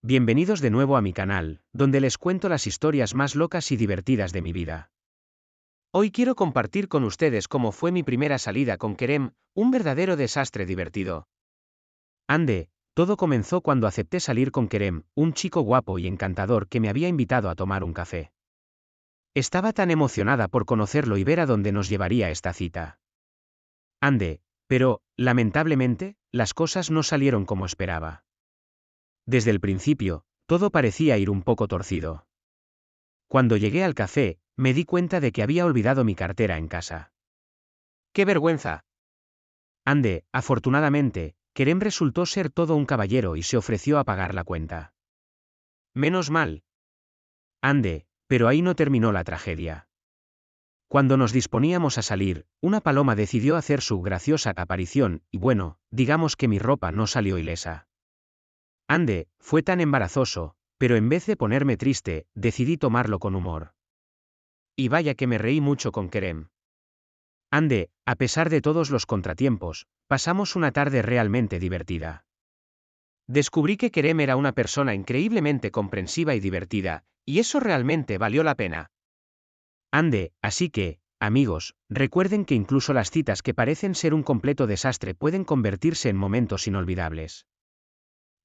Bienvenidos de nuevo a mi canal, donde les cuento las historias más locas y divertidas de mi vida. Hoy quiero compartir con ustedes cómo fue mi primera salida con Kerem, un verdadero desastre divertido. Ande, todo comenzó cuando acepté salir con Kerem, un chico guapo y encantador que me había invitado a tomar un café. Estaba tan emocionada por conocerlo y ver a dónde nos llevaría esta cita. Ande, pero, lamentablemente, las cosas no salieron como esperaba. Desde el principio, todo parecía ir un poco torcido. Cuando llegué al café, me di cuenta de que había olvidado mi cartera en casa. ¡Qué vergüenza! Ande, afortunadamente, Kerem resultó ser todo un caballero y se ofreció a pagar la cuenta. Menos mal. Ande, pero ahí no terminó la tragedia. Cuando nos disponíamos a salir, una paloma decidió hacer su graciosa aparición, y bueno, digamos que mi ropa no salió ilesa. Ande, fue tan embarazoso, pero en vez de ponerme triste, decidí tomarlo con humor. Y vaya que me reí mucho con Kerem. Ande, a pesar de todos los contratiempos, pasamos una tarde realmente divertida. Descubrí que Kerem era una persona increíblemente comprensiva y divertida, y eso realmente valió la pena. Ande, así que, amigos, recuerden que incluso las citas que parecen ser un completo desastre pueden convertirse en momentos inolvidables.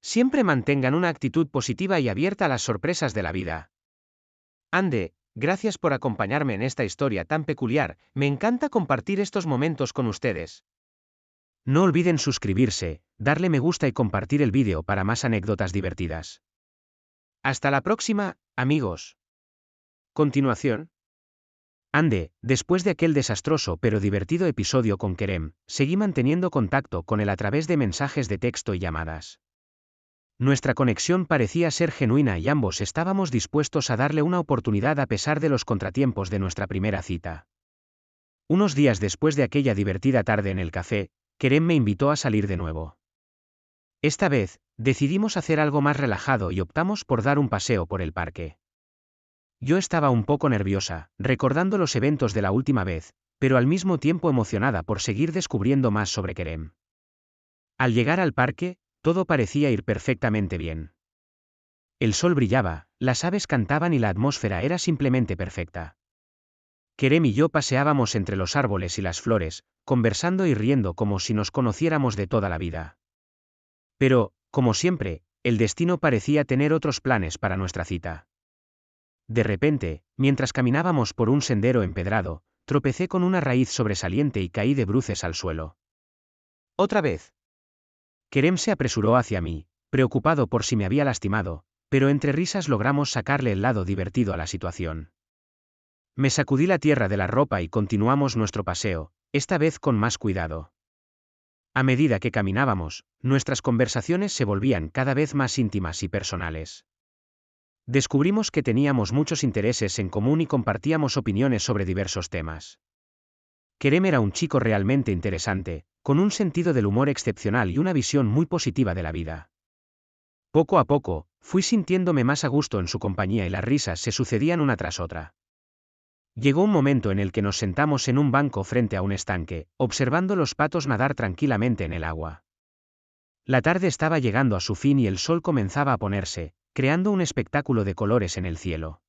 Siempre mantengan una actitud positiva y abierta a las sorpresas de la vida. Ande, gracias por acompañarme en esta historia tan peculiar, me encanta compartir estos momentos con ustedes. No olviden suscribirse, darle me gusta y compartir el vídeo para más anécdotas divertidas. Hasta la próxima, amigos. Continuación. Ande, después de aquel desastroso pero divertido episodio con Kerem, seguí manteniendo contacto con él a través de mensajes de texto y llamadas. Nuestra conexión parecía ser genuina y ambos estábamos dispuestos a darle una oportunidad a pesar de los contratiempos de nuestra primera cita. Unos días después de aquella divertida tarde en el café, Kerem me invitó a salir de nuevo. Esta vez, decidimos hacer algo más relajado y optamos por dar un paseo por el parque. Yo estaba un poco nerviosa, recordando los eventos de la última vez, pero al mismo tiempo emocionada por seguir descubriendo más sobre Kerem. Al llegar al parque, todo parecía ir perfectamente bien. El sol brillaba, las aves cantaban y la atmósfera era simplemente perfecta. Kerem y yo paseábamos entre los árboles y las flores, conversando y riendo como si nos conociéramos de toda la vida. Pero, como siempre, el destino parecía tener otros planes para nuestra cita. De repente, mientras caminábamos por un sendero empedrado, tropecé con una raíz sobresaliente y caí de bruces al suelo. ¡Otra vez! Kerem se apresuró hacia mí, preocupado por si me había lastimado, pero entre risas logramos sacarle el lado divertido a la situación. Me sacudí la tierra de la ropa y continuamos nuestro paseo, esta vez con más cuidado. A medida que caminábamos, nuestras conversaciones se volvían cada vez más íntimas y personales. Descubrimos que teníamos muchos intereses en común y compartíamos opiniones sobre diversos temas. Kerem era un chico realmente interesante, con un sentido del humor excepcional y una visión muy positiva de la vida. Poco a poco, fui sintiéndome más a gusto en su compañía y las risas se sucedían una tras otra. Llegó un momento en el que nos sentamos en un banco frente a un estanque, observando los patos nadar tranquilamente en el agua. La tarde estaba llegando a su fin y el sol comenzaba a ponerse, creando un espectáculo de colores en el cielo.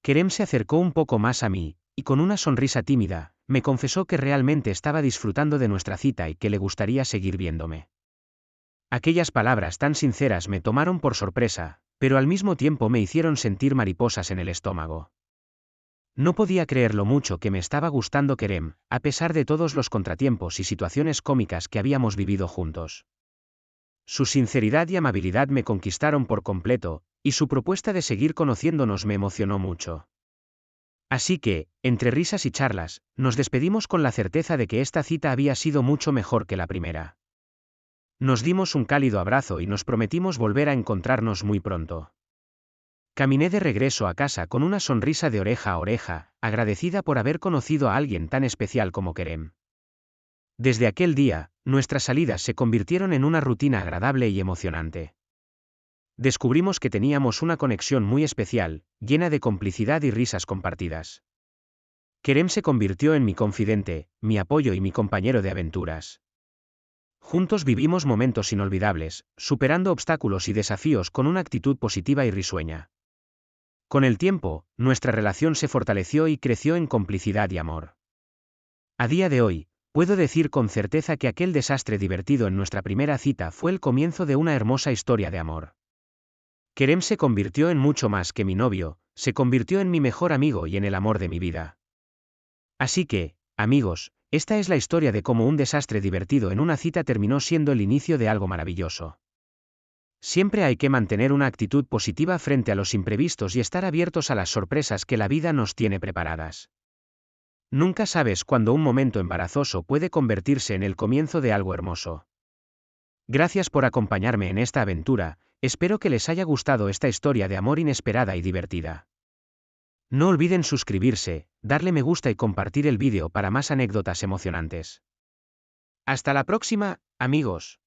Kerem se acercó un poco más a mí, y con una sonrisa tímida, me confesó que realmente estaba disfrutando de nuestra cita y que le gustaría seguir viéndome. Aquellas palabras tan sinceras me tomaron por sorpresa, pero al mismo tiempo me hicieron sentir mariposas en el estómago. No podía creer lo mucho que me estaba gustando Kerem, a pesar de todos los contratiempos y situaciones cómicas que habíamos vivido juntos. Su sinceridad y amabilidad me conquistaron por completo, y su propuesta de seguir conociéndonos me emocionó mucho. Así que, entre risas y charlas, nos despedimos con la certeza de que esta cita había sido mucho mejor que la primera. Nos dimos un cálido abrazo y nos prometimos volver a encontrarnos muy pronto. Caminé de regreso a casa con una sonrisa de oreja a oreja, agradecida por haber conocido a alguien tan especial como Kerem. Desde aquel día, nuestras salidas se convirtieron en una rutina agradable y emocionante. Descubrimos que teníamos una conexión muy especial, llena de complicidad y risas compartidas. Kerem se convirtió en mi confidente, mi apoyo y mi compañero de aventuras. Juntos vivimos momentos inolvidables, superando obstáculos y desafíos con una actitud positiva y risueña. Con el tiempo, nuestra relación se fortaleció y creció en complicidad y amor. A día de hoy, puedo decir con certeza que aquel desastre divertido en nuestra primera cita fue el comienzo de una hermosa historia de amor. Kerem se convirtió en mucho más que mi novio, se convirtió en mi mejor amigo y en el amor de mi vida. Así que, amigos, esta es la historia de cómo un desastre divertido en una cita terminó siendo el inicio de algo maravilloso. Siempre hay que mantener una actitud positiva frente a los imprevistos y estar abiertos a las sorpresas que la vida nos tiene preparadas. Nunca sabes cuándo un momento embarazoso puede convertirse en el comienzo de algo hermoso. Gracias por acompañarme en esta aventura, espero que les haya gustado esta historia de amor inesperada y divertida. No olviden suscribirse, darle me gusta y compartir el vídeo para más anécdotas emocionantes. Hasta la próxima, amigos.